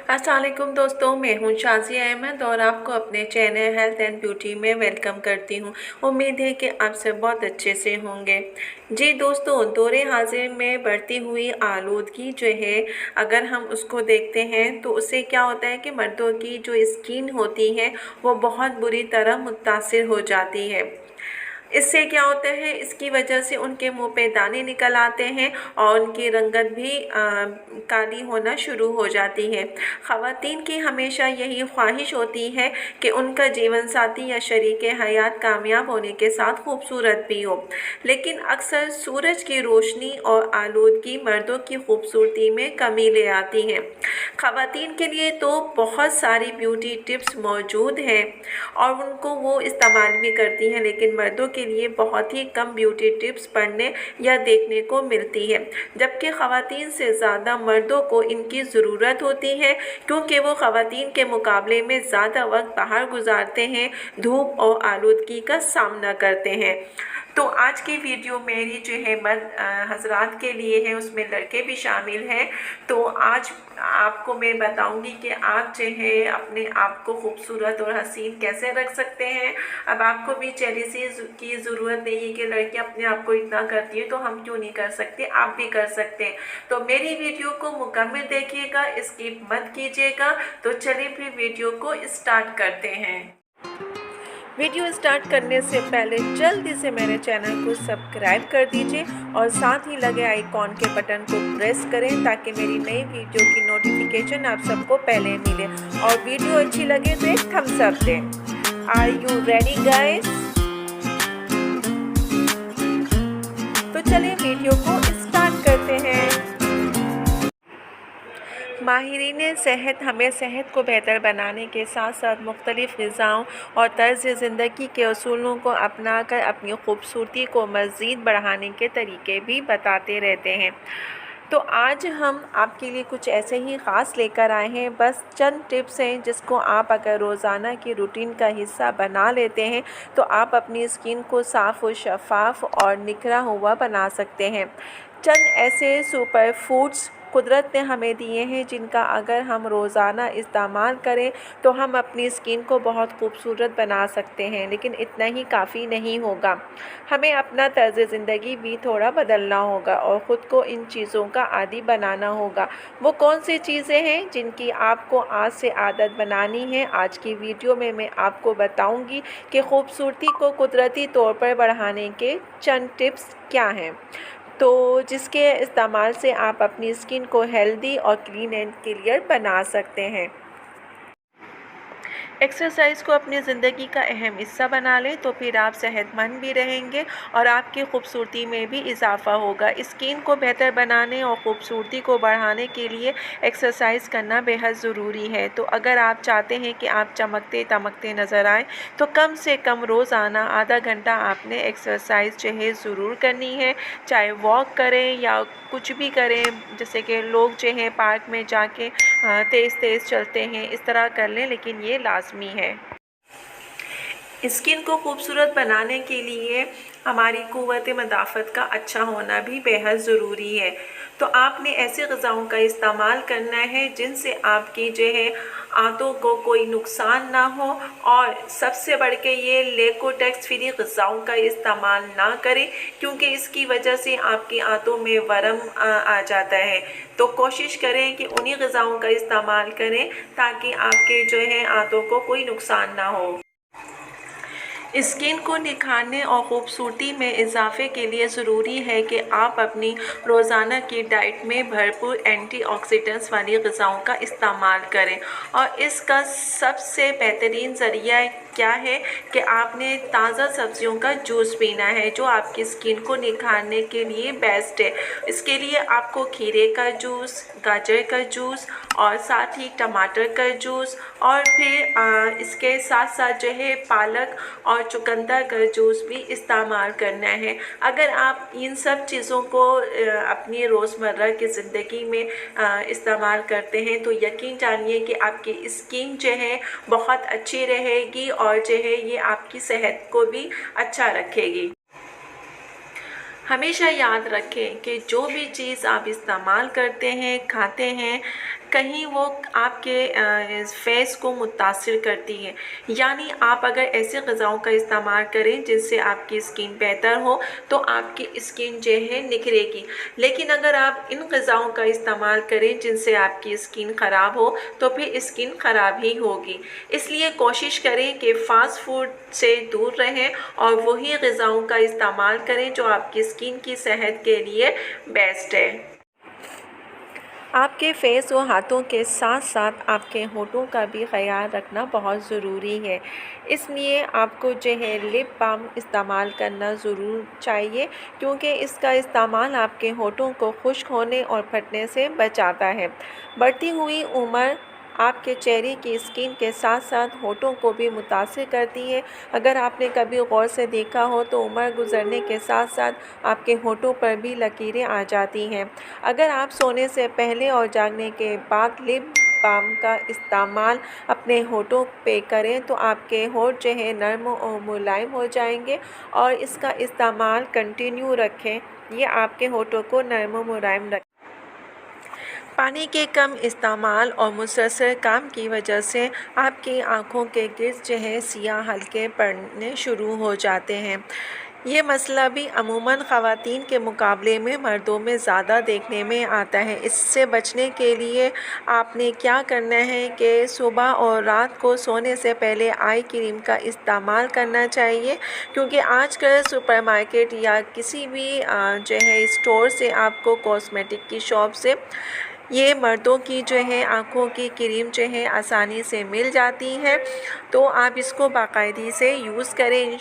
अस्सलाम वालेकुम दोस्तों, मैं हूं शाज़िया अहमद और आपको अपने चैनल हेल्थ एंड ब्यूटी में वेलकम करती हूं। उम्मीद है कि आप सब बहुत अच्छे से होंगे। जी दोस्तों, दौरे हाजिर में बढ़ती हुई आलूदगी जो है, अगर हम उसको देखते हैं तो उससे क्या होता है कि मर्दों की जो स्किन होती है वो बहुत बुरी तरह मुतासिर हो जाती है। इससे क्या होता है, इसकी वजह से उनके मुंह पे दाने निकल आते हैं और उनकी रंगत भी काली होना शुरू हो जाती है। ख़वातीन की हमेशा यही ख्वाहिश होती है कि उनका जीवन साथी या शरीक हयात कामयाब होने के साथ खूबसूरत भी हो, लेकिन अक्सर सूरज की रोशनी और आलूदगी मर्दों की खूबसूरती में कमी ले आती है। ख़वातीन के लिए तो बहुत सारी ब्यूटी टिप्स मौजूद हैं और उनको वो इस्तेमाल भी करती हैं, लेकिन मर्दों के लिए बहुत ही कम ब्यूटी टिप्स पढ़ने या देखने को मिलती है, जबकि ख़वातीन से ज़्यादा मर्दों को इनकी ज़रूरत होती है, क्योंकि वो ख़वातीन के मुकाबले में ज़्यादा वक्त बाहर गुजारते हैं, धूप और आलूदगी का सामना करते हैं। तो आज की वीडियो मेरी जो है मर्द हजरात के लिए है, उसमें लड़के भी शामिल हैं। तो आज आपको मैं बताऊंगी कि आप जो है अपने आप को खूबसूरत और हसीन कैसे रख सकते हैं। अब आपको भी चेलिसीज की ज़रूरत नहीं है कि लड़की अपने आप को इतना करती है तो हम क्यों नहीं कर सकते, आप भी कर सकते हैं। तो मेरी वीडियो को मुकम्मल देखिएगा, स्किप मत कीजिएगा। तो चलिए फिर वीडियो को स्टार्ट करते हैं। वीडियो स्टार्ट करने से पहले जल्दी से मेरे चैनल को सब्सक्राइब कर दीजिए और साथ ही लगे आइकॉन के बटन को प्रेस करें ताकि मेरी नई वीडियो की नोटिफिकेशन आप सबको पहले मिले। और वीडियो अच्छी लगे तो एक थम्स अप दें। Are you ready guys? तो चलिए वीडियो को स्टार्ट करते हैं। माहिरीन सेहत हमें सेहत को बेहतर बनाने के साथ साथ मुख्तलिफ़ ग़िज़ाओं और तर्ज़ ज़िंदगी के असूलों को अपना कर अपनी खूबसूरती को मज़ीद बढ़ाने के तरीके भी बताते रहते हैं। तो आज हम आपके लिए कुछ ऐसे ही ख़ास लेकर आए हैं। बस चंद टिप्स हैं जिसको आप अगर रोज़ाना की रूटीन का हिस्सा बना लेते हैं तो आप अपनी स्किन को साफ़ और शफ़ाफ़ और निखरा हुआ बना सकते हैं। चंद ऐसे सुपर फूड्स कुदरत ने हमें दिए हैं जिनका अगर हम रोज़ाना इस्तेमाल करें तो हम अपनी स्किन को बहुत खूबसूरत बना सकते हैं, लेकिन इतना ही काफ़ी नहीं होगा। हमें अपना तर्ज़ ज़िंदगी भी थोड़ा बदलना होगा और ख़ुद को इन चीज़ों का आदी बनाना होगा। वो कौन सी चीज़ें हैं जिनकी आपको आज से आदत बनानी है, आज की वीडियो में मैं आपको बताऊंगी कि खूबसूरती को कुदरती तौर पर बढ़ाने के चंद टिप्स क्या हैं, तो जिसके इस्तेमाल से आप अपनी स्किन को हेल्दी और क्लीन एंड क्लियर बना सकते हैं। एक्सरसाइज को अपनी ज़िंदगी का अहम हिस्सा बना लें तो फिर आप सेहतमंद भी रहेंगे और आपकी खूबसूरती में भी इजाफ़ा होगा। स्किन को बेहतर बनाने और ख़ूबसूरती को बढ़ाने के लिए एक्सरसाइज करना बेहद ज़रूरी है। तो अगर आप चाहते हैं कि आप चमकते दमकते नज़र आएँ तो कम से कम रोज़ाना आधा घंटा आपने एक्सरसाइज जो है ज़रूर करनी है, चाहे वॉक करें या कुछ भी करें। जैसे कि लोग जो हैं पार्क में जाके तेज़ तेज़ चलते हैं, इस तरह कर लें, लेकिन ये लाजमी है। स्किन को खूबसूरत बनाने के लिए हमारी क़ुव्वत मदाफ़त का अच्छा होना भी बेहद ज़रूरी है। तो आपने ऐसे ग़िज़ाओं का इस्तेमाल करना है जिनसे आपकी जो है आंतों को कोई नुकसान ना हो, और सबसे बढ़ के ये लेकोटैक्स फ्री ग़िज़ाओं का इस्तेमाल ना करें, क्योंकि इसकी वजह से आपकी आंतों में वरम आ जाता है। तो कोशिश करें कि उन्हीं ग़िज़ाओं का इस्तेमाल करें ताकि आपके जो है आंतों को कोई नुकसान ना हो। स्किन को निखारने और ख़ूबसूरती में इजाफ़े के लिए ज़रूरी है कि आप अपनी रोज़ाना की डाइट में भरपूर एंटीऑक्सीडेंट्स वाली ग़िज़ाओं का इस्तेमाल करें। और इसका सबसे बेहतरीन ज़रिया क्या है कि आपने ताज़ा सब्ज़ियों का जूस पीना है, जो आपकी स्किन को निखारने के लिए बेस्ट है। इसके लिए आपको खीरे का जूस, गाजर का जूस और साथ ही टमाटर का जूस, और फिर इसके साथ साथ जो है पालक और चुकंदर का जूस भी इस्तेमाल करना है। अगर आप इन सब चीज़ों को अपनी रोज़मर्रा की ज़िंदगी में इस्तेमाल करते हैं तो यकीन जानिए कि आपकी स्किन जो है बहुत अच्छी रहेगी और जो है ये आपकी सेहत को भी अच्छा रखेगी। हमेशा याद रखें कि जो भी चीज़ आप इस्तेमाल करते हैं, खाते हैं, कहीं वो आपके फेस को मुतासिर करती है। यानी आप अगर ऐसे ग़िज़ाओं का इस्तेमाल करें जिससे आपकी स्किन बेहतर हो तो आपकी स्किन जो है निखरेगी। लेकिन अगर आप इन ग़िज़ाओं का इस्तेमाल करें जिनसे आपकी स्किन ख़राब हो तो फिर स्किन ख़राब ही होगी। इसलिए कोशिश करें कि फ़ास्ट फूड से दूर रहें और वही ग़िज़ाओं का इस्तेमाल करें जो आपकी स्किन की सेहत के लिए बेस्ट है। आपके फेस और हाथों के साथ साथ आपके होठों का भी ख्याल रखना बहुत ज़रूरी है। इसलिए आपको जो है लिप बाम इस्तेमाल करना ज़रूर चाहिए, क्योंकि इसका इस्तेमाल आपके होठों को खुश्क होने और फटने से बचाता है। बढ़ती हुई उम्र आपके चेहरे की स्किन के साथ साथ होठों को भी मुतासिर करती है। अगर आपने कभी गौर से देखा हो तो उम्र गुज़रने के साथ साथ आपके होठों पर भी लकीरें आ जाती हैं। अगर आप सोने से पहले और जागने के बाद लिप बाम का इस्तेमाल अपने होठों पे करें तो आपके होठ जो है नर्म और मुलायम हो जाएंगे, और इसका इस्तेमाल कंटिन्यू रखें। ये आपके होठों को नर्म और मुलायम रखें। पानी के कम इस्तेमाल और मुसलसल काम की वजह से आपकी आँखों के गिर्द जो है सियाह हल्के पड़ने शुरू हो जाते हैं। ये मसला भी अमूमन ख़वातीन के मुकाबले में मर्दों में ज़्यादा देखने में आता है। इससे बचने के लिए आपने क्या करना है कि सुबह और रात को सोने से पहले आई क्रीम का इस्तेमाल करना चाहिए, क्योंकि आजकल सुपरमार्केट या किसी भी जो है स्टोर से आपको कॉस्मेटिक की शॉप से ये मर्दों की जो है आँखों की क्रीम जो है आसानी से मिल जाती है। तो आप इसको बाकायदगी से यूज़ करें।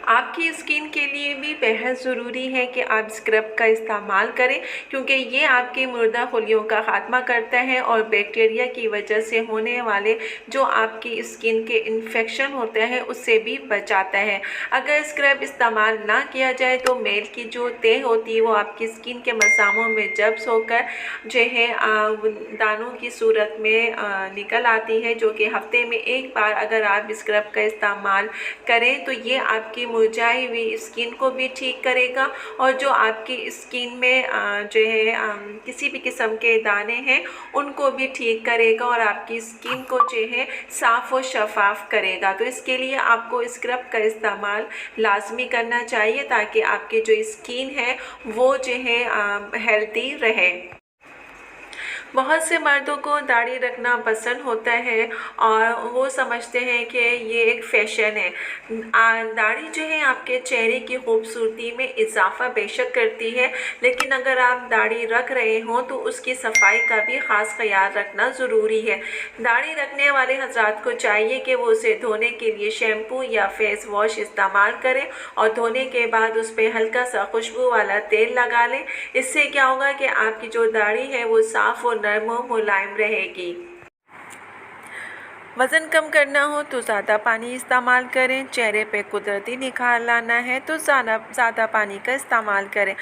आपकी स्किन के लिए भी बेहद ज़रूरी है कि आप स्क्रब का इस्तेमाल करें, क्योंकि ये आपके मुर्दा खुलियों का ख़ात्मा करता है और बैक्टीरिया की वजह से होने वाले जो आपकी स्किन के इन्फेक्शन होते हैं उससे भी बचाता है। अगर स्क्रब इस्तेमाल ना किया जाए तो मेल की जो तह होती है वो आपकी स्किन के मसामों में जब्स होकर जो है दानों की सूरत में निकल आती है, जो कि हफ्ते में एक बार अगर आप स्क्रब का इस्तेमाल करें तो ये आपकी मुरझाई हुई स्किन को भी ठीक करेगा, और जो आपकी स्किन में जो है किसी भी किस्म के दाने हैं उनको भी ठीक करेगा और आपकी स्किन को जो है साफ़ और शफाफ करेगा। तो इसके लिए आपको स्क्रब का इस्तेमाल लाजमी करना चाहिए ताकि आपकी जो स्किन है वो जो है हेल्दी रहे। बहुत से मर्दों को दाढ़ी रखना पसंद होता है और वो समझते हैं कि ये एक फ़ैशन है। दाढ़ी जो है आपके चेहरे की खूबसूरती में इजाफ़ा बेशक करती है, लेकिन अगर आप दाढ़ी रख रहे हों तो उसकी सफाई का भी ख़ास ख्याल रखना ज़रूरी है। दाढ़ी रखने वाले हज़रात को चाहिए कि वो उसे धोने के लिए शैम्पू या फेस वॉश इस्तेमाल करें और धोने के बाद उस पर हल्का सा खुशबू वाला तेल लगा लें। इससे क्या होगा कि आपकी जो दाढ़ी है वो साफ़ और नरम और मुलायम रहेगी। वज़न कम करना हो तो ज़्यादा पानी इस्तेमाल करें। चेहरे पे कुदरती निखार लाना है तो ज़्यादा पानी का इस्तेमाल करें।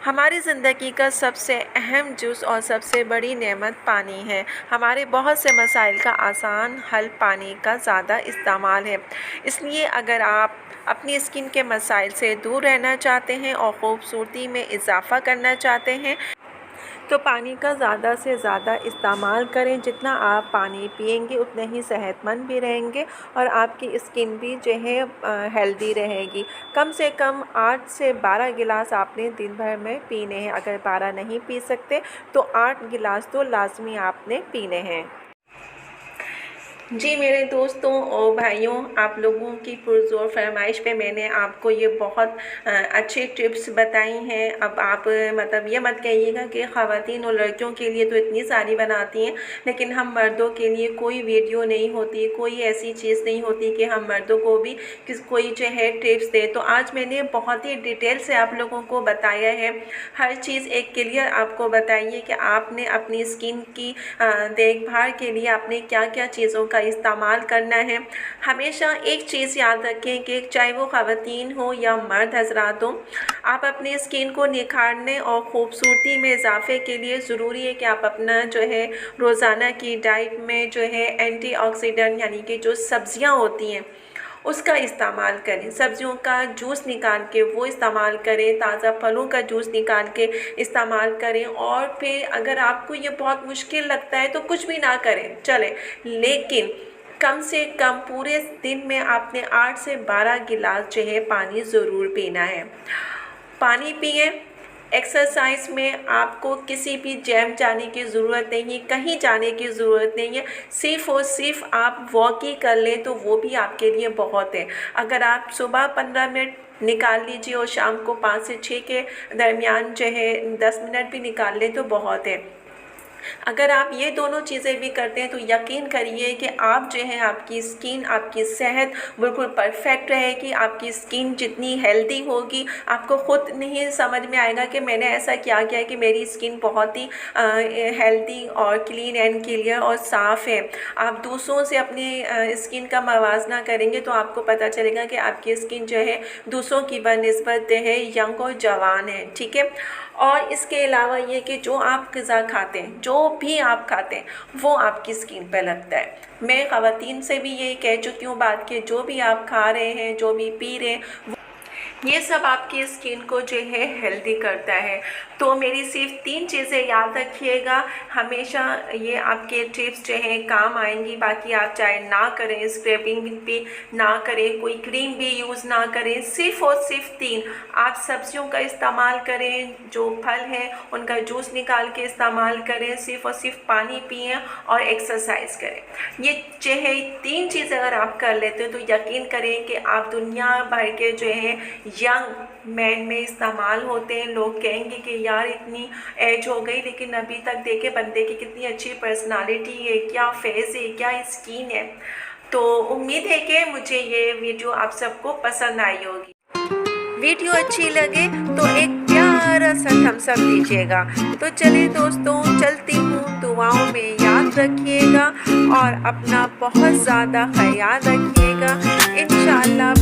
हमारी ज़िंदगी का सबसे अहम जुज़ और सबसे बड़ी नेमत पानी है। हमारे बहुत से मसाइल का आसान हल पानी का ज़्यादा इस्तेमाल है। इसलिए अगर आप अपनी स्किन के मसाइल से दूर रहना चाहते हैं और ख़ूबसूरती में इजाफ़ा करना चाहते हैं तो पानी का ज़्यादा से ज़्यादा इस्तेमाल करें। जितना आप पानी पिएंगे उतने ही सेहतमंद भी रहेंगे और आपकी स्किन भी जो है हेल्दी रहेगी। कम से कम 8 से 12 गिलास आपने दिन भर में पीने हैं। अगर 12 नहीं पी सकते तो 8 गिलास तो लाजमी आपने पीने हैं। जी मेरे दोस्तों और भाइयों, आप लोगों की पुरज़ोर फरमाइश पे मैंने आपको ये बहुत अच्छी टिप्स बताई हैं। अब आप मतलब ये मत कहिएगा कि ख़वातीन और लड़कियों के लिए तो इतनी सारी बनाती हैं, लेकिन हम मर्दों के लिए कोई वीडियो नहीं होती, कोई ऐसी चीज़ नहीं होती कि हम मर्दों को भी कोई जो है टिप्स दे। तो आज मैंने बहुत ही डिटेल से आप लोगों को बताया है। हर चीज़ एक क्लियर आपको बताइए कि आपने अपनी स्किन की देखभाल के लिए आपने क्या क्या चीज़ों का इस्तेमाल करना है। हमेशा एक चीज़ याद रखें कि चाहे वो ख़वातीन हो या मर्द हज़रात हो, आप अपनी स्किन को निखारने और ख़ूबसूरती में इजाफ़े के लिए ज़रूरी है कि आप अपना जो है रोज़ाना की डाइट में जो है एंटीऑक्सीडेंट यानी कि जो सब्ज़ियाँ होती हैं उसका इस्तेमाल करें। सब्जियों का जूस निकाल के वो इस्तेमाल करें, ताज़ा फलों का जूस निकाल के इस्तेमाल करें। और फिर अगर आपको ये बहुत मुश्किल लगता है तो कुछ भी ना करें चले, लेकिन कम से कम पूरे दिन में आपने 8 से 12 गिलास जो है पानी ज़रूर पीना है। पानी पिए। एक्सरसाइज में आपको किसी भी जिम जाने की ज़रूरत नहीं है, कहीं जाने की ज़रूरत नहीं है, सिर्फ़ और सिर्फ आप वॉक ही कर लें तो वो भी आपके लिए बहुत है। अगर आप सुबह 15 मिनट निकाल लीजिए और शाम को 5 से 6 के दरमियान जो है 10 मिनट भी निकाल लें तो बहुत है। अगर आप ये दोनों चीज़ें भी करते हैं तो यकीन करिए कि आप जो है आपकी स्किन, आपकी सेहत बिल्कुल परफेक्ट रहेगी। आपकी स्किन जितनी हेल्दी होगी, आपको खुद नहीं समझ में आएगा कि मैंने ऐसा क्या किया है कि मेरी स्किन बहुत ही हेल्दी और क्लीन एंड क्लियर और साफ़ है। आप दूसरों से अपनी स्किन का मवाजना करेंगे तो आपको पता चलेगा कि आपकी स्किन जो है दूसरों की बनिस्बत है यंग और जवान है, ठीक है। और इसके अलावा ये कि जो आप ग़िज़ा खाते हैं, जो भी आप खाते हैं वो आपकी स्किन पे लगता है। मैं ख़वातीन से भी यही कह चुकी हूँ बात कि जो भी आप खा रहे हैं, जो भी पी रहे हैं, ये सब आपकी स्किन को जो है हेल्दी करता है। तो मेरी सिर्फ 3 चीज़ें याद रखिएगा, हमेशा ये आपके टिप्स जो हैं काम आएंगी। बाकी आप चाहे ना करें, स्क्रैबिंग भी ना करें, कोई क्रीम भी यूज़ ना करें, सिर्फ और सिर्फ 3 आप सब्जियों का इस्तेमाल करें, जो फल हैं उनका जूस निकाल के इस्तेमाल करें, सिर्फ और सिर्फ पानी पिएं और एक्सरसाइज करें। ये जो है 3 चीज़ अगर आप कर लेते हो तो यकीन करें कि आप दुनिया भर के जो है यंग मैन में इस्तेमाल होते हैं। लोग कहेंगे कि यार इतनी एज हो गई लेकिन अभी तक देखे बंदे की कितनी अच्छी पर्सनालिटी है, क्या फेस है, क्या स्किन है। तो उम्मीद है कि मुझे ये वीडियो आप सबको पसंद आई होगी। वीडियो अच्छी लगे तो एक प्यारा सा थम्स अप दीजिएगा। तो चलिए दोस्तों, चलती हूँ, दुआओं में याद रखिएगा और अपना बहुत ज़्यादा ख्याल रखिएगा। इंशाअल्लाह